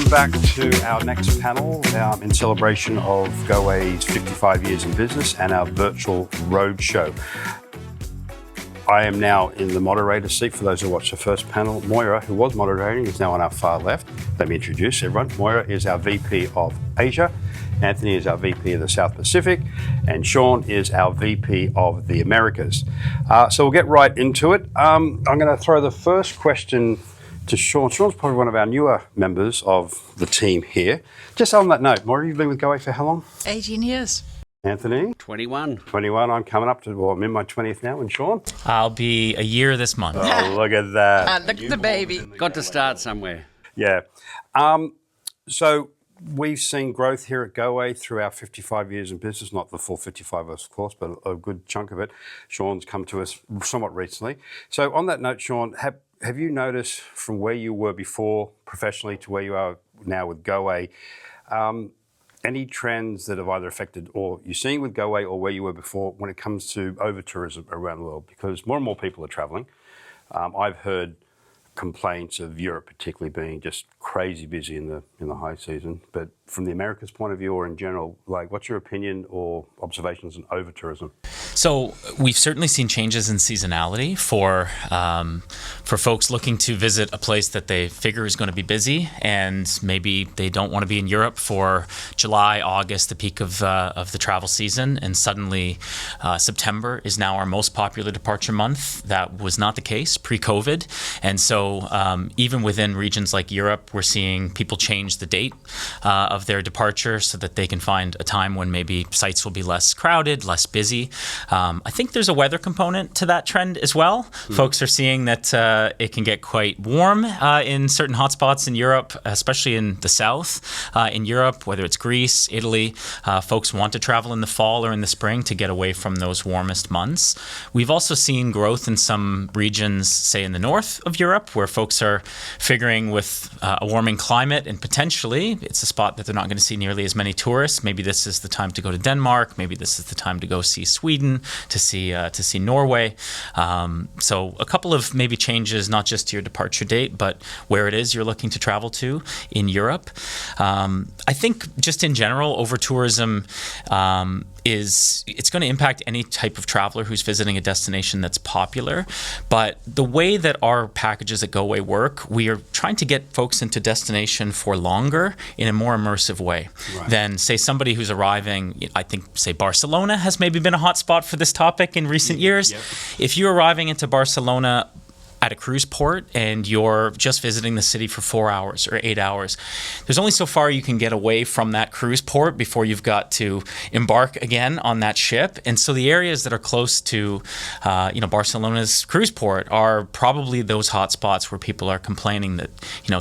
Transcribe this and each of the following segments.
welcome back to our next panel in celebration of Goway's 55 years in business and our virtual roadshow. I am now in the moderator seat for those who watched the first panel. Moira, who was moderating, is now on our far left. Let me introduce everyone. Moira is our VP of Asia. Anthony is our VP of the South Pacific, and Sean is our VP of the Americas. So we'll get right into it. I'm going to throw the first question to Sean. Sean's probably one of our newer members of the team here. Just on that note, Moira, you've been with Goway for how long? 18 years. Anthony? 21. 21. I'm coming up to, well, I'm in my 20th now. And Sean? I'll be a year this month. Oh, look at that. Look at the baby. Got to start somewhere. Yeah. So we've seen growth here at Goway through our 55 years in business, not the full 55, of course, but a good chunk of it. Sean's come to us somewhat recently. So on that note, Sean, have you noticed from where you were before professionally to where you are now with Goway, any trends that have either affected or you're seeing with Goway or where you were before when it comes to over-tourism around the world? Because more and more people are traveling. I've heard complaints of Europe particularly being just crazy busy in the high season. But from the Americas point of view or in general, like what's your opinion or observations on over-tourism? So we've certainly seen changes in seasonality for folks looking to visit a place that they figure is going to be busy, and maybe they don't want to be in Europe for July, August, the peak of the travel season, and suddenly September is now our most popular departure month. That was not the case pre-COVID, and so even within regions like Europe, we're seeing people change the date of their departure so that they can find a time when maybe sites will be less crowded, less busy. I think there's a weather component to that trend as well. Folks are seeing that it can get quite warm in certain hotspots in Europe, especially in the south in Europe, whether it's Greece, Italy. Folks want to travel in the fall or in the spring to get away from those warmest months. We've also seen growth in some regions, say in the north of Europe, where folks are figuring with a warming climate and potentially it's a spot that they're not going to see nearly as many tourists. Maybe this is the time to go to Denmark. Maybe this is the time to go see Sweden, to see Norway. So a couple of maybe changes, not just to your departure date, but where it is you're looking to travel to in Europe. I think just in general, over-tourism it's going to impact any type of traveler who's visiting a destination that's popular. But the way that our packages at Goway work, we are trying to get folks into destination for longer in a more immersive way than, say, somebody who's arriving. I think, say, Barcelona has maybe been a hot spot for this topic in recent years. Yep. If you're arriving into Barcelona at a cruise port and you're just visiting the city for 4 hours or 8 hours, there's only so far you can get away from that cruise port before you've got to embark again on that ship. And so the areas that are close to Barcelona's cruise port are probably those hot spots where people are complaining that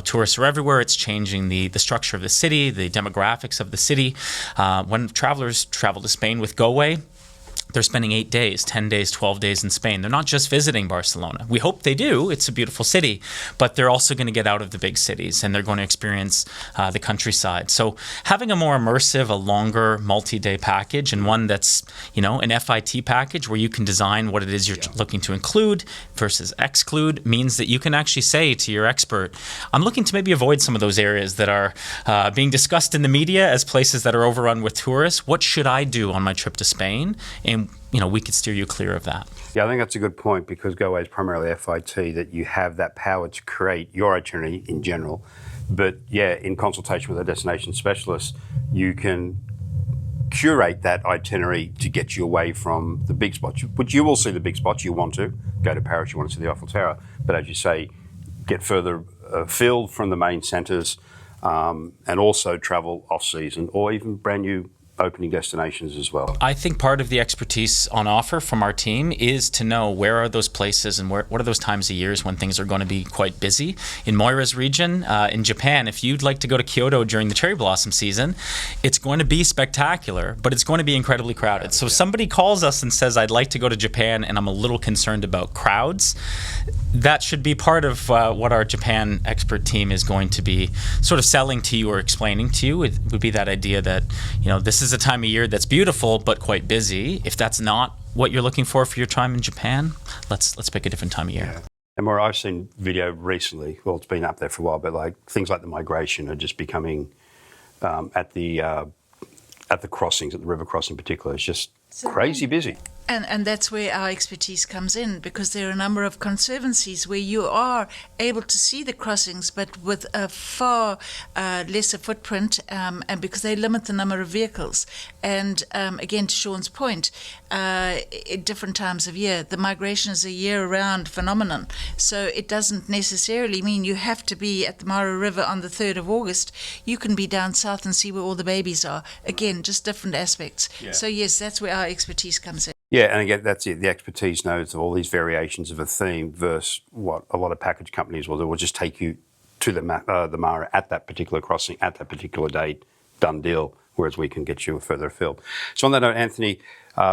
tourists are everywhere. It's changing the structure of the city, the demographics of the city. When travelers travel to Spain with Goway, they're spending 8 days, 10 days, 12 days in Spain. They're not just visiting Barcelona. We hope they do. It's a beautiful city. But they're also going to get out of the big cities and they're going to experience the countryside. So having a more immersive, a longer multi-day package and one that's, an FIT package where you can design what it is you're looking to include versus exclude means that you can actually say to your expert, I'm looking to maybe avoid some of those areas that are being discussed in the media as places that are overrun with tourists. What should I do on my trip to Spain? And we could steer you clear of that. Yeah, I think that's a good point because Goway is primarily FIT, that you have that power to create your itinerary in general. But yeah, in consultation with a destination specialist, you can curate that itinerary to get you away from the big spots. But you will see the big spots. You want to go to Paris, you want to see the Eiffel Tower. But as you say, get further afield from the main centres and also travel off-season or even brand new opening destinations as well. I think part of the expertise on offer from our team is to know where are those places and what are those times of years when things are going to be quite busy. In Moira's region, in Japan, if you'd like to go to Kyoto during the cherry blossom season, it's going to be spectacular, but it's going to be incredibly crowded. So if somebody calls us and says, I'd like to go to Japan and I'm a little concerned about crowds, that should be part of what our Japan expert team is going to be sort of selling to you or explaining to you. It would be that idea that, this is a time of year that's beautiful but quite busy. If that's not what you're looking for your time in Japan, let's pick a different time of year. And where I've seen video recently, well, it's been up there for a while, but like things like the migration are just becoming at the crossings, at the river crossing in particular, it's just crazy busy. And that's where our expertise comes in, because there are a number of conservancies where you are able to see the crossings, but with a far lesser footprint, and because they limit the number of vehicles. And again, to Sean's point, at different times of year, the migration is a year-round phenomenon. So it doesn't necessarily mean you have to be at the Mara River on the 3rd of August. You can be down south and see where all the babies are. Again, just different aspects. Yeah. So yes, that's where our expertise comes in. Yeah, and again, that's it. The expertise knows all these variations of a theme versus what a lot of package companies will do. Will just take you to the Mara at that particular crossing, at that particular date, done deal, whereas we can get you further afield. So on that note, Anthony,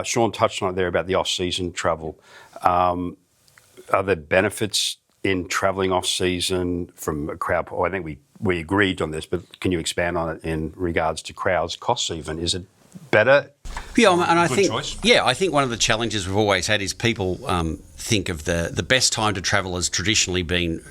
Sean touched on it there about the off-season travel. Are there benefits in travelling off-season from a crowd? I think we agreed on this, but can you expand on it in regards to crowds, costs even? Is it better? Yeah, and I think choice. I think one of the challenges we've always had is people think of the best time to travel as traditionally been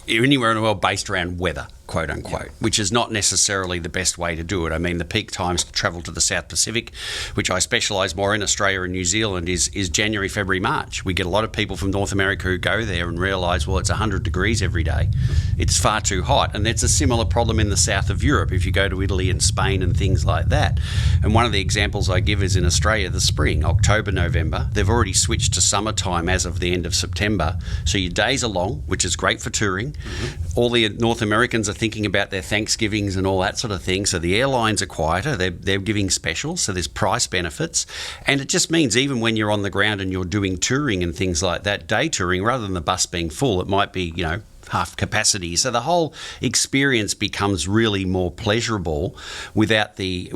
anywhere in the world based around weather, quote unquote, which is not necessarily the best way to do it. I mean, the peak times to travel to the South Pacific, which I specialise more in Australia and New Zealand, is January, February, March. We get a lot of people from North America who go there and realise, well, it's 100 degrees every day. It's far too hot. And it's a similar problem in the south of Europe if you go to Italy and Spain and things like that. And one of the examples I give is in Australia, the spring, October, November. They've already switched to summertime as of the end of September. So your days are long, which is great for touring. Mm-hmm. All the North Americans are thinking about their Thanksgivings and all that sort of thing. So the airlines are quieter. They're giving specials. So there's price benefits. And it just means even when you're on the ground and you're doing touring and things like that, day touring, rather than the bus being full, it might be, half capacity. So the whole experience becomes really more pleasurable without the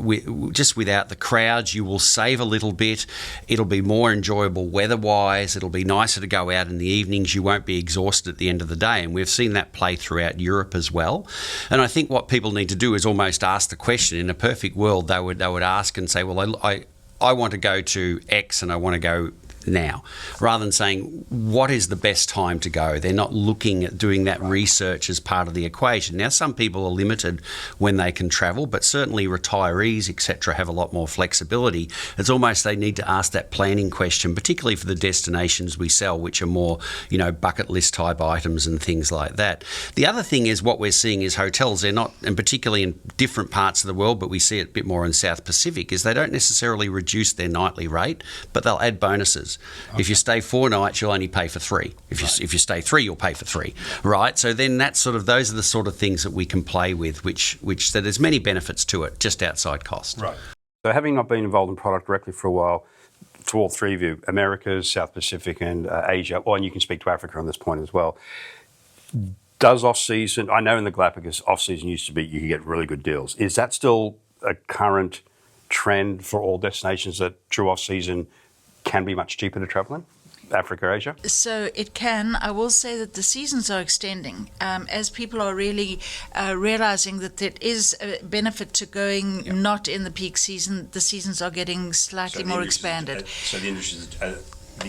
crowds. You will save a little bit. It'll be more enjoyable weather-wise. It'll be nicer to go out in the evenings. You won't be exhausted at the end of the day. And we've seen that play throughout Europe as well. And I think what people need to do is almost ask the question. In a perfect world, they would ask and say, well, I want to go to X and I want to go now, rather than saying what is the best time to go. They're not looking at doing that research as part of the equation. Now, some people are limited when they can travel, but certainly retirees, etc., have a lot more flexibility. It's almost they need to ask that planning question, particularly for the destinations we sell, which are more, bucket list type items and things like that. The other thing is what we're seeing is hotels, they're not, and particularly in different parts of the world, but we see it a bit more in South Pacific, is they don't necessarily reduce their nightly rate, but they'll add bonuses. Okay. If you stay 4 nights, you'll only pay for 3. If you stay 3, you'll pay for 3, right? So then those are the sort of things that we can play with, which so there's many benefits to it, just outside cost. Right. So having not been involved in product directly for a while, to all three of you, Americas, South Pacific and Asia, and you can speak to Africa on this point as well, does off-season, I know in the Galapagos, off-season used to be you could get really good deals. Is that still a current trend for all destinations, that true off-season can be much cheaper to travel in? Africa, Asia? So it can. I will say that the seasons are extending as people are really realizing that there is a benefit to going not in the peak season. The seasons are getting slightly more expanded. So the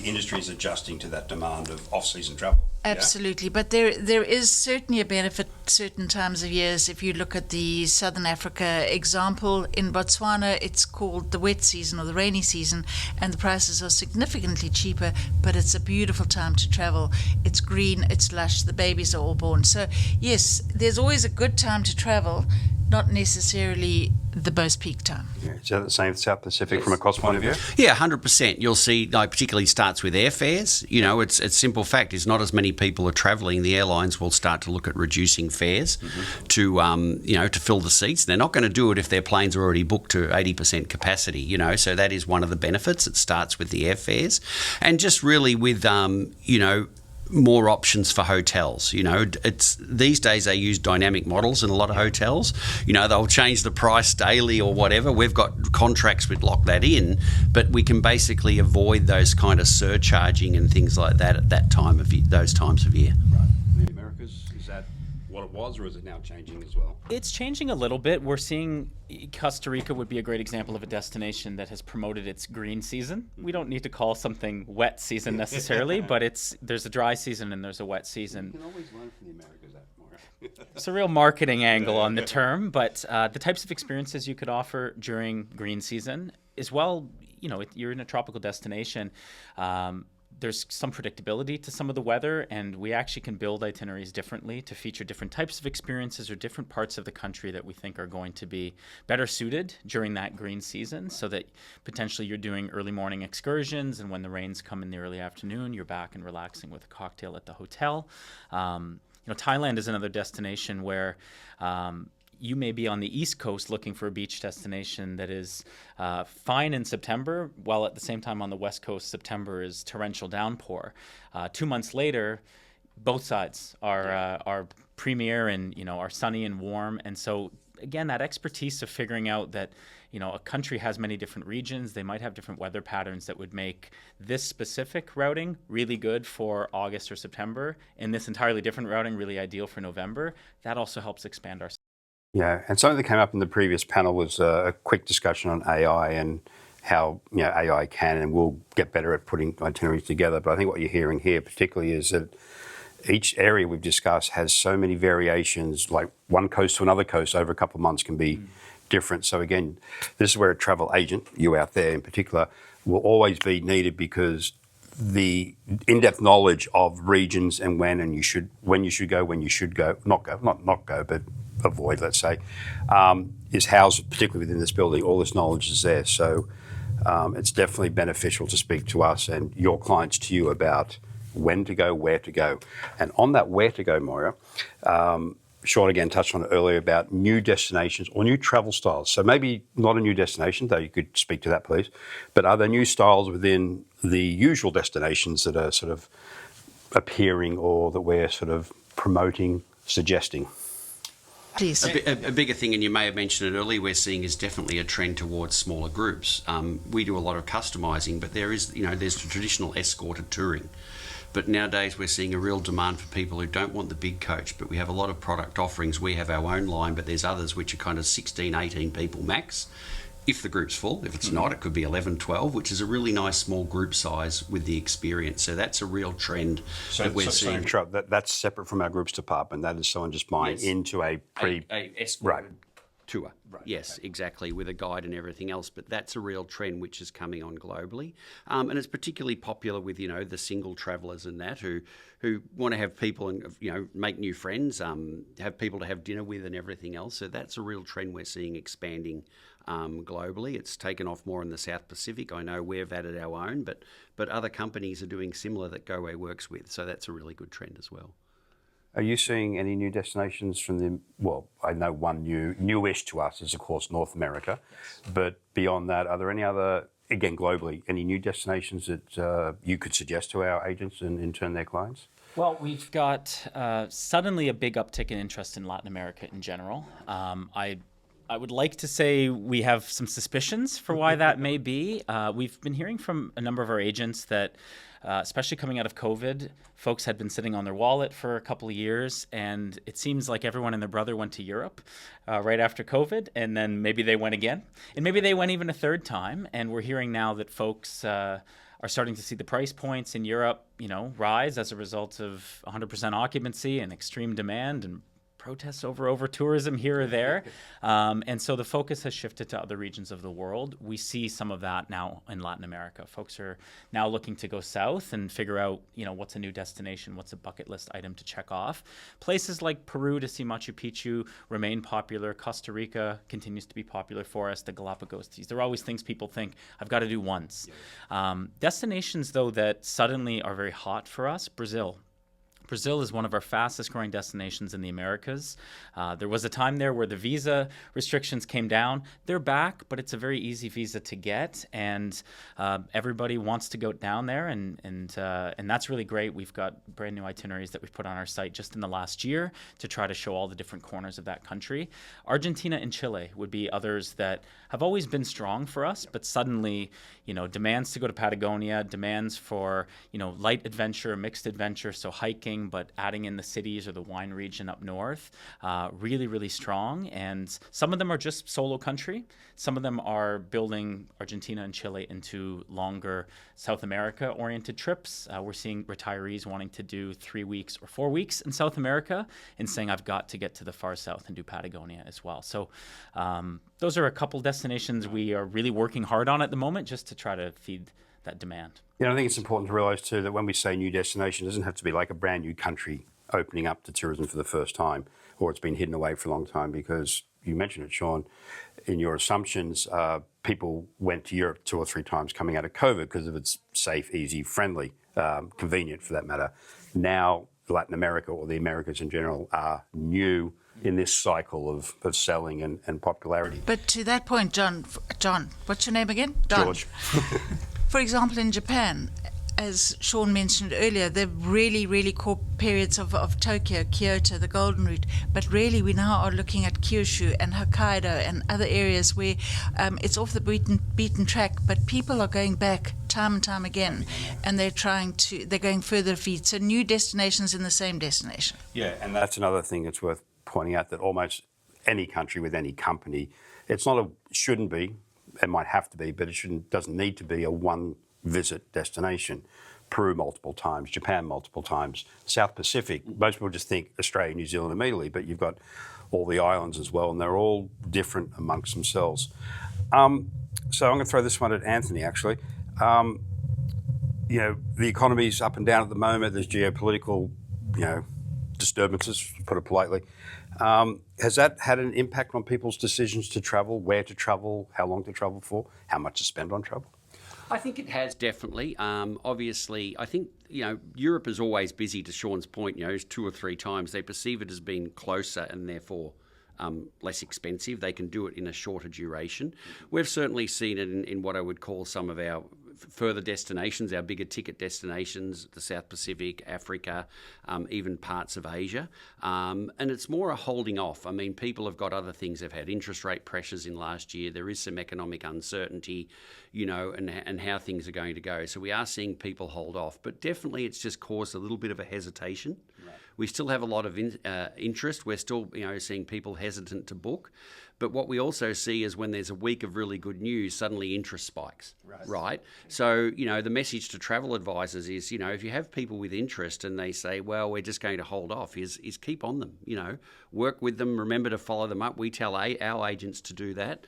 industry is adjusting to that demand of off-season travel. Absolutely, yeah? But there is certainly a benefit certain times of years. If you look at the Southern Africa example, in Botswana it's called the wet season or the rainy season, and the prices are significantly cheaper, but it's a beautiful time to travel. It's green, it's lush, the babies are all born. So yes, there's always a good time to travel, not necessarily the most peak time. Yeah. Is that the same with South Pacific from a cost point of view? Yeah, 100%. You'll see, particularly starts with airfares. It's simple fact is not as many people are travelling. The airlines will start to look at reducing fares to fill the seats. They're not going to do it if their planes are already booked to 80% capacity. So that is one of the benefits. It starts with the airfares, and just really with more options for hotels. It's these days they use dynamic models in a lot of hotels. They'll change the price daily or whatever. We've got contracts which lock that in, but we can basically avoid those kind of surcharging and things like that at that time of those times of year. Right. In the Americas, is that what was, or is it now changing as well? It's changing a little bit. We're seeing Costa Rica would be a great example of a destination that has promoted its green season. We don't need to call something wet season necessarily, but there's a dry season and there's a wet season. You can always learn from the Americas, that more. It's a real marketing angle on the term, but the types of experiences you could offer during green season as well, you're in a tropical destination. There's some predictability to some of the weather, and we actually can build itineraries differently to feature different types of experiences or different parts of the country that we think are going to be better suited during that green season, so that potentially you're doing early morning excursions, and when the rains come in the early afternoon, you're back and relaxing with a cocktail at the hotel. Thailand is another destination where you may be on the East Coast looking for a beach destination that is fine in September, while at the same time on the West Coast, September is torrential downpour. 2 months later, both sides are premier and are sunny and warm. And so again, that expertise of figuring out that a country has many different regions, they might have different weather patterns that would make this specific routing really good for August or September, and this entirely different routing really ideal for November. That also helps expand our. Yeah, and something that came up in the previous panel was a quick discussion on AI and how AI can and will get better at putting itineraries together. But I think what you're hearing here particularly is that each area we've discussed has so many variations, like one coast to another coast over a couple of months can be different. So again, this is where a travel agent, you out there in particular, will always be needed, because the in-depth knowledge of regions and when you should go, not go, but avoid, let's say, is housed particularly within this building. All this knowledge is there. So it's definitely beneficial to speak to us and your clients to you about when to go, where to go. And on that where to go, Moira, Sean again touched on it earlier about new destinations or new travel styles. So maybe not a new destination, though you could speak to that, please. But are there new styles within the usual destinations that are sort of appearing or that we're sort of promoting, suggesting? Please. A bigger thing, and you may have mentioned it earlier, we're seeing is definitely a trend towards smaller groups. We do a lot of customising, but there's the traditional escorted touring. But nowadays we're seeing a real demand for people who don't want the big coach, but we have a lot of product offerings. We have our own line, but there's others which are kind of 16, 18 people max. If the group's full. If it's not, it could be 11, 12, which is a really nice small group size with the experience. So that's a real trend that we're seeing. That's separate from our groups department. That is someone just buying into a escorted tour. Right. Yes, okay. Exactly, with a guide and everything else. But that's a real trend which is coming on globally. And it's particularly popular with, the single travellers and that who want to have people and, make new friends, have people to have dinner with and everything else. So that's a real trend we're seeing expanding globally. It's taken off more in the South Pacific. I know we've added our own, but other companies are doing similar that Goway works with. So that's a really good trend as well. Are you seeing any new destinations from the, I know one newish to us is, of course, North America. Yes. But beyond that, are there any other, again, globally, any new destinations that you could suggest to our agents and in turn their clients? Well, we've got suddenly a big uptick in interest in Latin America in general. I would like to say we have some suspicions for why that may be. We've been hearing from a number of our agents that, especially coming out of COVID, folks had been sitting on their wallet for a couple of years, and it seems like everyone and their brother went to Europe right after COVID, and then maybe they went again, and maybe they went even a third time. And we're hearing now that folks are starting to see the price points in Europe, rise as a result of 100% occupancy and extreme demand and protests over tourism here or there. And so the focus has shifted to other regions of the world. We see some of that now in Latin America. Folks are now looking to go south and figure out, what's a new destination, what's a bucket list item to check off. Places like Peru to see Machu Picchu remain popular. Costa Rica continues to be popular for us. The Galapagos. These are always things people think, I've got to do once. Destinations, though, that suddenly are very hot for us, Brazil. Brazil is one of our fastest growing destinations in the Americas. There was a time there where the visa restrictions came down. They're back, but it's a very easy visa to get, and everybody wants to go down there, and that's really great. We've got brand new itineraries that we've put on our site just in the last year to try to show all the different corners of that country. Argentina and Chile would be others that have always been strong for us, but suddenly, demands to go to Patagonia, demands for, light adventure, mixed adventure, so hiking, speaking, but adding in the cities or the wine region up north, really, really strong. And some of them are just solo country. Some of them are building Argentina and Chile into longer South America-oriented trips. We're seeing retirees wanting to do 3 weeks or 4 weeks in South America and saying, I've got to get to the far south and do Patagonia as well. So those are a couple destinations we are really working hard on at the moment just to try to feed that demand. Yeah, I think it's important to realise too that when we say new destination, it doesn't have to be like a brand new country opening up to tourism for the first time, or it's been hidden away for a long time, because you mentioned it, Sean, in your assumptions, people went to Europe 2 or 3 times coming out of COVID because of its safe, easy, friendly, convenient for that matter. Now Latin America, or the Americas in general, are new in this cycle of selling and popularity. But to that point, John, what's your name again? Don. George. For example, in Japan, as Sean mentioned earlier, the really, really core periods of Tokyo, Kyoto, the Golden Route, but really we now are looking at Kyushu and Hokkaido and other areas where it's off the beaten track, but people are going back time and time again, and they're going further afield. So new destinations in the same destination. Yeah, and that's another thing that's worth pointing out, that almost any country with any company, shouldn't be, it might have to be, but it doesn't need to be a one visit destination. Peru multiple times, Japan multiple times, South Pacific. Most people just think Australia, New Zealand immediately, but you've got all the islands as well, and they're all different amongst themselves. So I'm going to throw this one at Anthony, actually. The economy's up and down at the moment. There's geopolitical, disturbances, to put it politely. Has that had an impact on people's decisions to travel, where to travel, how long to travel for, how much to spend on travel? I think it has, definitely. Obviously, I think, Europe is always busy, to Sean's point, 2 or 3 times. They perceive it as being closer and therefore less expensive. They can do it in a shorter duration. We've certainly seen it in what I would call some of our further destinations, our bigger ticket destinations, the South Pacific, Africa, even parts of Asia. And it's more a holding off. I mean, people have got other things. They've had interest rate pressures in last year. There is some economic uncertainty, and how things are going to go. So we are seeing people hold off. But definitely it's just caused a little bit of a hesitation. Right. We still have a lot of interest. We're still, seeing people hesitant to book. But what we also see is when there's a week of really good news, suddenly interest spikes, right? So, the message to travel advisors is, if you have people with interest and they say, well, we're just going to hold off, is keep on them, work with them, remember to follow them up. We tell our agents to do that,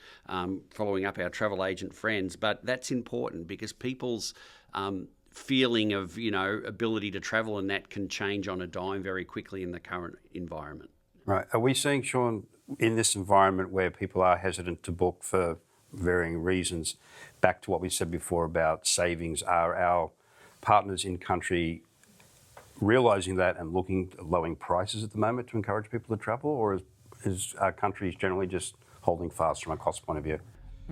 following up our travel agent friends. But that's important because people's feeling of, ability to travel and that can change on a dime very quickly in the current environment. Right. Are we seeing, Sean, in this environment where people are hesitant to book for varying reasons, back to what we said before about savings, are our partners in country realising that and looking at lowering prices at the moment to encourage people to travel, or is our countries generally just holding fast from a cost point of view?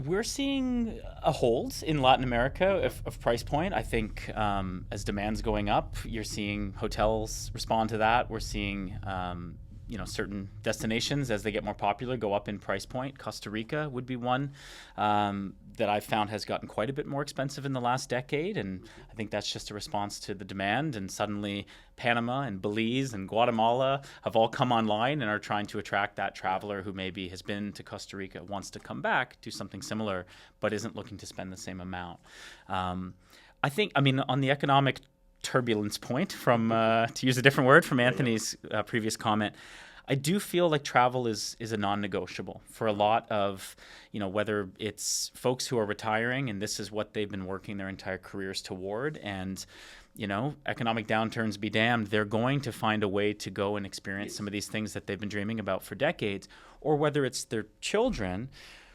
We're seeing a hold in Latin America of price point. I think as demand's going up, you're seeing hotels respond to that. We're seeing certain destinations, as they get more popular, go up in price point. Costa Rica would be one that I've found has gotten quite a bit more expensive in the last decade, and I think that's just a response to the demand. And suddenly Panama and Belize and Guatemala have all come online and are trying to attract that traveler who maybe has been to Costa Rica, wants to come back, do something similar, but isn't looking to spend the same amount. I think, on the economic turbulence point, from to use a different word from Anthony's previous comment, I do feel like travel is a non-negotiable for a lot of, whether it's folks who are retiring and this is what they've been working their entire careers toward, and economic downturns be damned, they're going to find a way to go and experience some of these things that they've been dreaming about for decades, or whether it's their children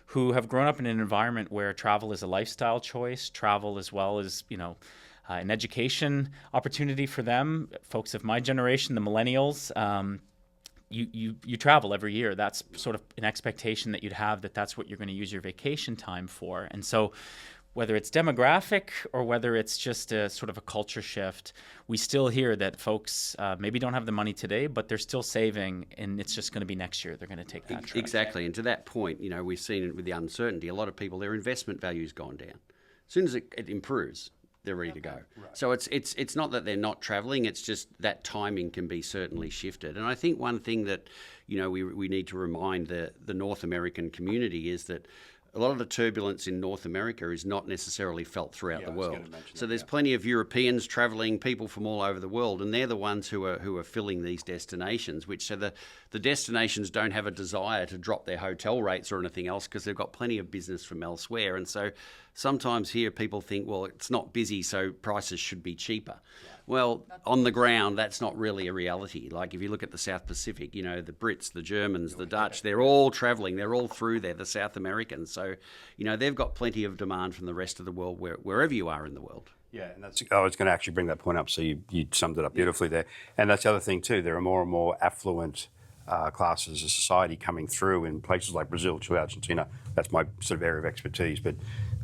who have grown up in an environment where travel is a lifestyle choice, travel as well as, an education opportunity for them. Folks of my generation, the millennials, you travel every year. That's sort of an expectation that you'd have, that's what you're going to use your vacation time for. And so whether it's demographic or whether it's just a sort of a culture shift, we still hear that folks maybe don't have the money today, but they're still saving, and it's just going to be next year they're going to take that trip. Exactly. And to that point, we've seen it with the uncertainty. A lot of people, their investment value's gone down. As soon as it improves, they're ready to go. Right. So it's not that they're not travelling, it's just that timing can be certainly shifted. And I think one thing that, we need to remind the North American community is that a lot of the turbulence in North America is not necessarily felt throughout the world. So there's plenty of Europeans travelling, people from all over the world, and they're the ones who are filling these destinations, which so the destinations don't have a desire to drop their hotel rates or anything else because they've got plenty of business from elsewhere. And so sometimes here people think, well, it's not busy, so prices should be cheaper. Well, on the ground, that's not really a reality. Like if you look at the South Pacific, the Brits, the Germans, the Dutch, they're all travelling. They're all through there, the South Americans. So, they've got plenty of demand from the rest of the world, wherever you are in the world. Yeah, and I was going to actually bring that point up, so you summed it up beautifully there. And that's the other thing too. There are more and more affluent classes of society coming through in places like Brazil, Chile, Argentina. That's my sort of area of expertise. But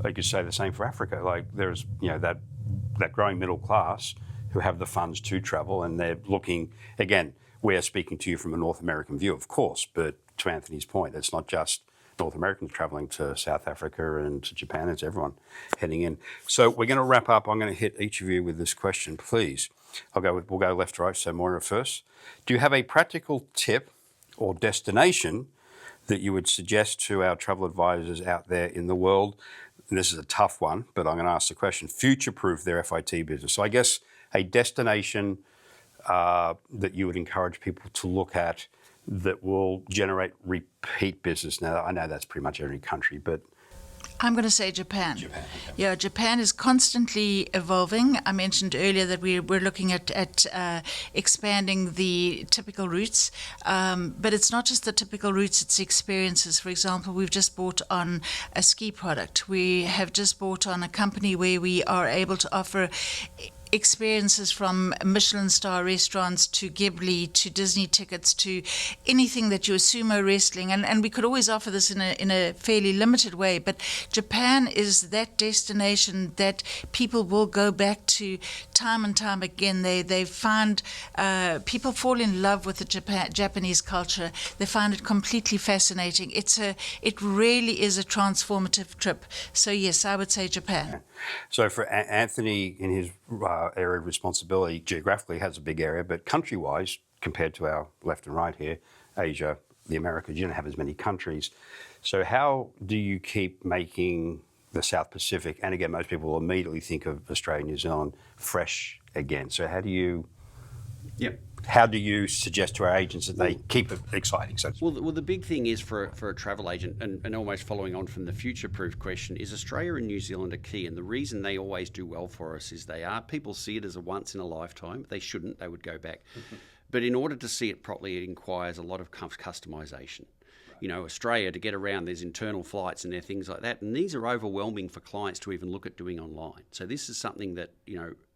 I could say the same for Africa. Like there's that growing middle class who have the funds to travel, and they're looking, again, we're speaking to you from a North American view, of course, but to Anthony's point, it's not just North Americans traveling to South Africa and to Japan, it's everyone heading in. So we're going to wrap up. I'm going to hit each of you with this question, please. We'll go left to right, so Moira first. Do you have a practical tip or destination that you would suggest to our travel advisors out there in the world? And this is a tough one, but I'm going to ask the question, future-proof their FIT business. So I guess a destination that you would encourage people to look at that will generate repeat business. Now, I know that's pretty much every country, but I'm going to say Japan. Okay. Yeah, Japan is constantly evolving. I mentioned earlier that we're looking at expanding the typical routes, but it's not just the typical routes, it's experiences. For example, we've just bought on a ski product. We have just bought on a company where we are able to offer experiences from Michelin star restaurants to Ghibli to Disney tickets to anything that you sumo wrestling, and we could always offer this in a fairly limited way, but Japan is that destination that people will go back to time and time again. They find people fall in love with the Japanese culture. They find it completely fascinating. It really is a transformative trip. So yes, I would say Japan. So for Anthony, in his area of responsibility, geographically has a big area, but country-wise, compared to our left and right here, Asia, the Americas, you don't have as many countries. So how do you keep making the South Pacific, and again, most people will immediately think of Australia and New Zealand, fresh again? So how do you... Yep. How do you suggest to our agents that they keep it exciting? Well, the big thing is for a travel agent, and almost following on from the future-proof question, is Australia and New Zealand are key. And the reason they always do well for us is people see it as a once in a lifetime. They shouldn't, they would go back. But in order to see it properly, it requires a lot of customisation. Australia, to get around, there's internal flights and there are things like that. And these are overwhelming for clients to even look at doing online. So this is something that,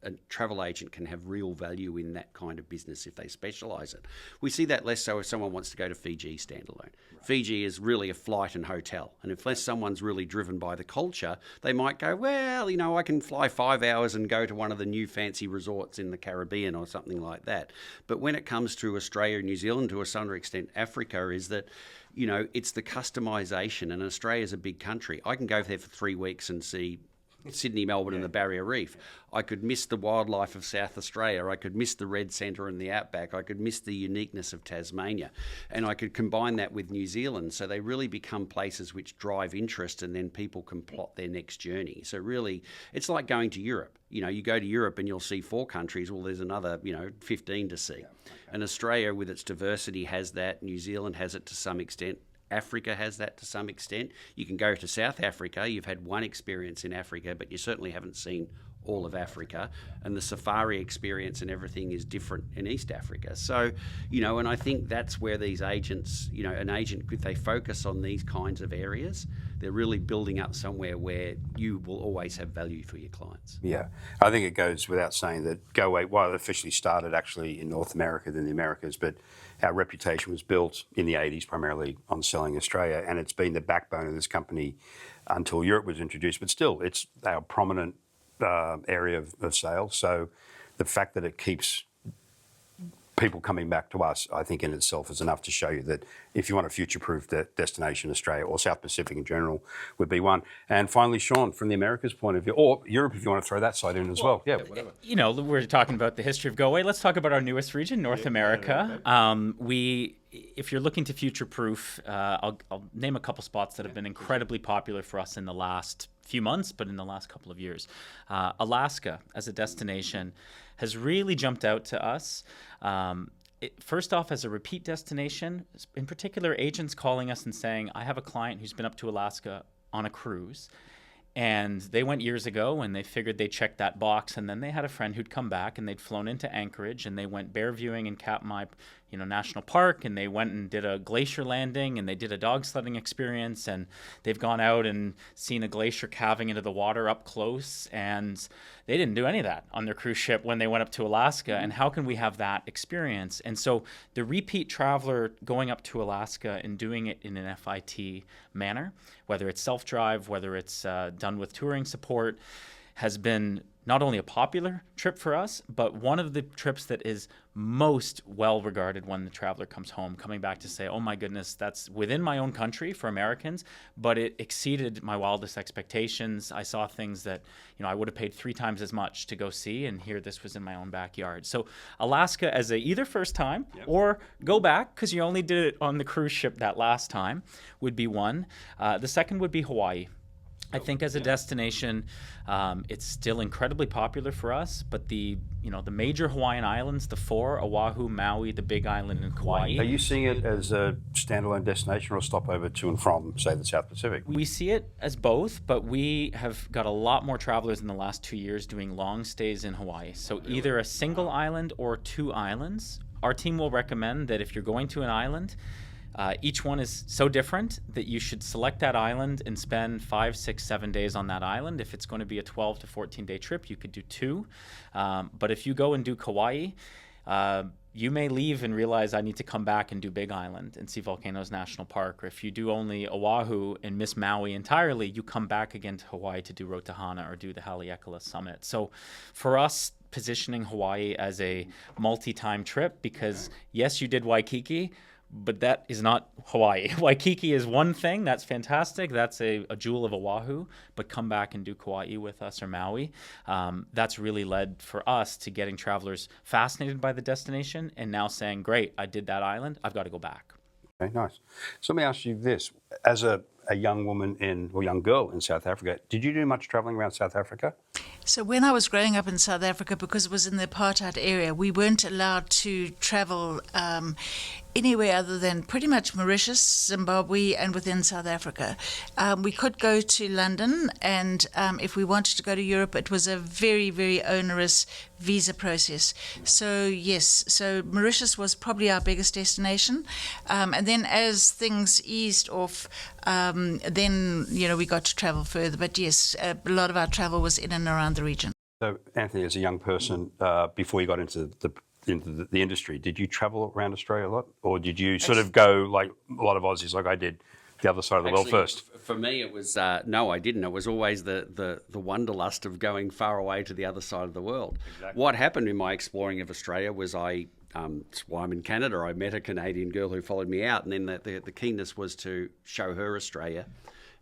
a travel agent can have real value in that kind of business if they specialise it. We see that less so if someone wants to go to Fiji standalone. Right. Fiji is really a flight and hotel. And unless someone's really driven by the culture, they might go, well, I can fly 5 hours and go to one of the new fancy resorts in the Caribbean or something like that. But when it comes to Australia and New Zealand, to a some extent Africa, is that it's the customisation, and Australia's a big country. I can go there for 3 weeks and see Sydney, Melbourne and the Barrier Reef. I could miss the wildlife of South Australia. I could miss the Red Centre and the Outback. I could miss the uniqueness of Tasmania. And I could combine that with New Zealand. So they really become places which drive interest, and then people can plot their next journey. So really, it's like going to Europe. You go to Europe and you'll see 4 countries. Well, there's another, 15 to see. Yeah, okay. And Australia, with its diversity, has that. New Zealand has it to some extent. Africa has that to some extent. You can go to South Africa. You've had one experience in Africa, but you certainly haven't seen all of Africa. And the safari experience and everything is different in East Africa. So, and I think that's where these agents, an agent, if they focus on these kinds of areas, they're really building up somewhere where you will always have value for your clients. Yeah, I think it goes without saying that Goway, while it officially started actually in North America than the Americas, but our reputation was built in the 80s primarily on selling Australia, and it's been the backbone of this company until Europe was introduced, but still it's our prominent area of sales. So the fact that it keeps people coming back to us, I think in itself is enough to show you that if you want a future-proof destination, Australia or South Pacific in general would be one. And finally, Sean, from the Americas point of view, or Europe if you want to throw that side in as well. Yeah, whatever. You know, we're talking about the history of Goway. Let's talk about our newest region, North America. If you're looking to future-proof, I'll name a couple spots that have been incredibly popular for us in the last few months, but in the last couple of years. Alaska as a destination has really jumped out to us. First off, as a repeat destination, in particular, agents calling us and saying, I have a client who's been up to Alaska on a cruise. And they went years ago and they figured they'd check that box. And then they had a friend who'd come back and they'd flown into Anchorage and they went bear viewing in Katmai, National Park. And they went and did a glacier landing and they did a dog sledding experience. And they've gone out and seen a glacier calving into the water up close. And they didn't do any of that on their cruise ship when they went up to Alaska. And how can we have that experience? And so the repeat traveler going up to Alaska and doing it in an FIT manner, whether it's self-drive, whether it's done with touring support, has been not only a popular trip for us, but one of the trips that is most well regarded when the traveler comes home, coming back to say, oh my goodness, that's within my own country for Americans, but it exceeded my wildest expectations. I saw things that, I would have paid 3 times as much to go see, and here this was in my own backyard. So Alaska as a either first time or go back, because you only did it on the cruise ship that last time, would be one. The second would be Hawaii. I think as a destination, it's still incredibly popular for us, but the major Hawaiian islands, the 4, Oahu, Maui, the Big Island, and Kauai. Are you seeing it as a standalone destination or a stopover to and from, say, the South Pacific? We see it as both, but we have got a lot more travelers in the last 2 years doing long stays in Hawaii. So either a single island or 2 islands. Our team will recommend that if you're going to an island, each one is so different that you should select that island and spend 5, 6, 7 days on that island. If it's going to be a 12 to 14-day trip, you could do 2. But if you go and do Kauai, you may leave and realize I need to come back and do Big Island and see Volcanoes National Park. Or if you do only Oahu and miss Maui entirely, you come back again to Hawaii to do Rotahana or do the Haleakala Summit. So for us, positioning Hawaii as a multi-time trip, because yes, you did Waikiki, but that is not Hawaii. Waikiki is one thing. That's fantastic. That's a jewel of Oahu. But come back and do Kauai with us or Maui. That's really led for us to getting travelers fascinated by the destination and now saying, great, I did that island. I've got to go back. Okay, nice. So let me ask you this. As a young woman young girl in South Africa, did you do much traveling around South Africa? So when I was growing up in South Africa, because it was in the apartheid area, we weren't allowed to travel anywhere other than pretty much Mauritius, Zimbabwe, and within South Africa. We could go to London, and if we wanted to go to Europe, it was a very, very onerous visa process. So yes, so Mauritius was probably our biggest destination. And then as things eased off, then, we got to travel further. But yes, a lot of our travel was in and around the region. So Anthony, as a young person, before you got into the industry, did you travel around Australia a lot? Or did you sort of go like a lot of Aussies, like I did, the other side of the world first? For me, it was, no, I didn't. It was always the wanderlust of going far away to the other side of the world. Exactly. What happened in my exploring of Australia was that's why I'm in Canada. I met a Canadian girl who followed me out, and then the keenness was to show her Australia.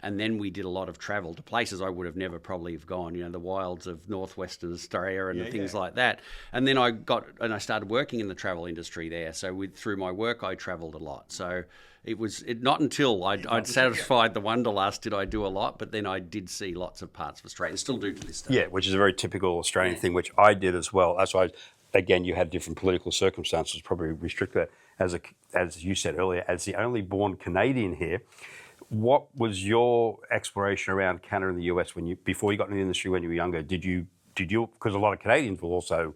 And then we did a lot of travel to places I would have never probably have gone, the wilds of northwestern Australia and things like that. And then I started working in the travel industry there. So through my work, I travelled a lot. So it was not until I'd satisfied the wanderlust did I do a lot, but then I did see lots of parts of Australia and still do to this day. Yeah, which is a very typical Australian thing, which I did as well. That's why, again, you had different political circumstances, probably restrict that. As you said earlier, as the only born Canadian here, what was your exploration around Canada and the US before you got into the industry when you were younger? Did you, because a lot of Canadians will also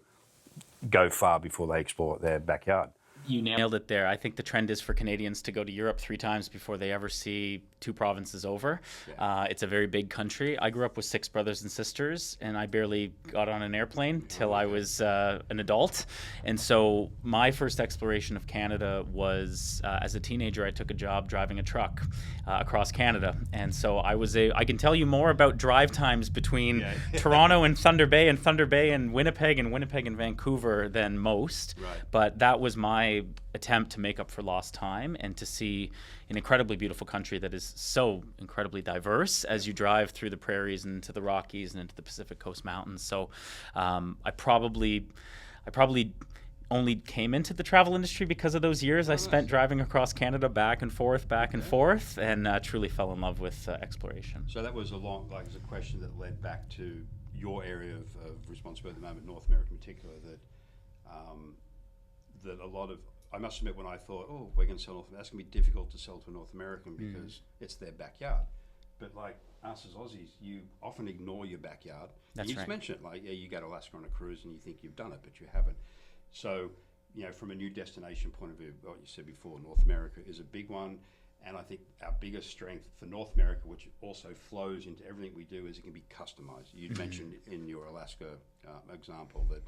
go far before they explore their backyard. You nailed it there. I think the trend is for Canadians to go to Europe 3 times before they ever see 2 provinces over. It's a very big country. I grew up with 6 brothers and sisters, and I barely got on an airplane till I was an adult. And so my first exploration of Canada was as a teenager. I took a job driving a truck across Canada, and so I can tell you more about drive times between Toronto and Thunder Bay and Winnipeg and Vancouver than most. Right. But that was my attempt to make up for lost time and to see an incredibly beautiful country that is so incredibly diverse as you drive through the prairies and into the Rockies and into the Pacific Coast Mountains. So I probably only came into the travel industry because of those years I spent driving across Canada back and forth, and truly fell in love with exploration. So that was a question that led back to your area of responsibility at the moment, North America in particular, that a lot of, I must admit, when I thought, oh, we're going to sell North American, that's going to be difficult to sell to a North American because it's their backyard. But like us as Aussies, you often ignore your backyard. That's you just right. mention it, like, yeah, you go to Alaska on a cruise and you think you've done it, but you haven't. So, from a new destination point of view, what you said before, North America is a big one. And I think our biggest strength for North America, which also flows into everything we do, is it can be customized. You'd mentioned in your Alaska example that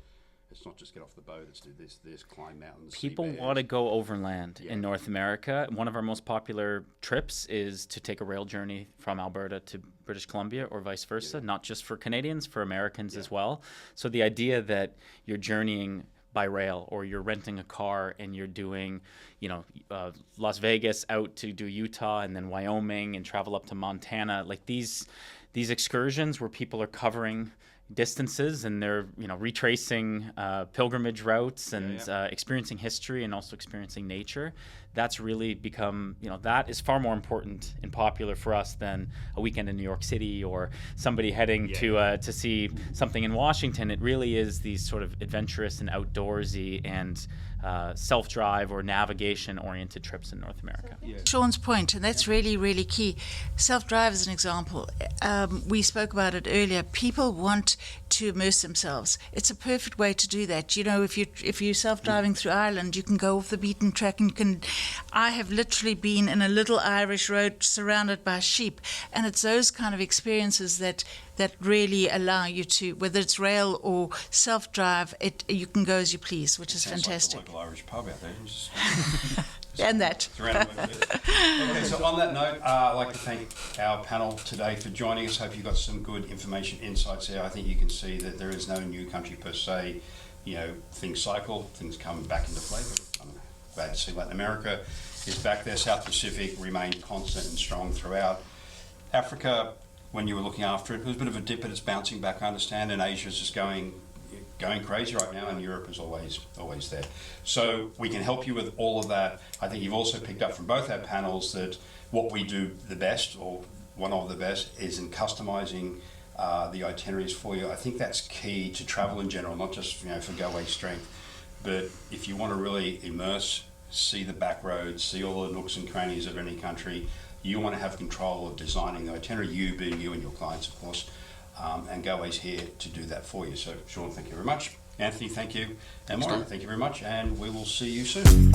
it's not just get off the boat, it's do this, climb mountains. People want to go overland in North America. One of our most popular trips is to take a rail journey from Alberta to British Columbia or vice versa, not just for Canadians, for Americans as well. So the idea that you're journeying by rail, or you're renting a car and you're doing, Las Vegas out to do Utah and then Wyoming and travel up to Montana, like these excursions where people are covering distances and they're retracing pilgrimage routes and experiencing history and also experiencing nature. That's really become, that is far more important and popular for us than a weekend in New York City or somebody heading to see something in Washington. It really is these sort of adventurous and outdoorsy and self-drive or navigation-oriented trips in North America. Sean's point, and that's really, really key. Self-drive is an example. We spoke about it earlier. People want to immerse themselves. It's a perfect way to do that. If you're self-driving through Ireland, you can go off the beaten track and you can. I have literally been in a little Irish road surrounded by sheep, and it's those kind of experiences that really allow you to, whether it's rail or self-drive, you can go as you please, which is fantastic. Like the local Irish pub out there. And that. Okay, so on that note, I'd like to thank our panel today for joining us. Hope you got some good information, insights there. I think you can see that there is no new country per se. Things cycle, things come back into play. But I'm glad to see Latin America is back there. South Pacific remained constant and strong throughout. Africa, when you were looking after it, was a bit of a dip, but it's bouncing back, I understand, and Asia is just going crazy right now, and Europe is always there. So we can help you with all of that. I think you've also picked up from both our panels that what we do the best, or one of the best, is in customizing the itineraries for you. I think that's key to travel in general, not just for Goway strength, but if you want to really immerse, see the back roads, see all the nooks and crannies of any country, you want to have control of designing the itinerary, you being you and your clients, of course. And Goway's here to do that for you. So, Sean, thank you very much. Anthony, thank you. And Maureen, thank you very much. And we will see you soon.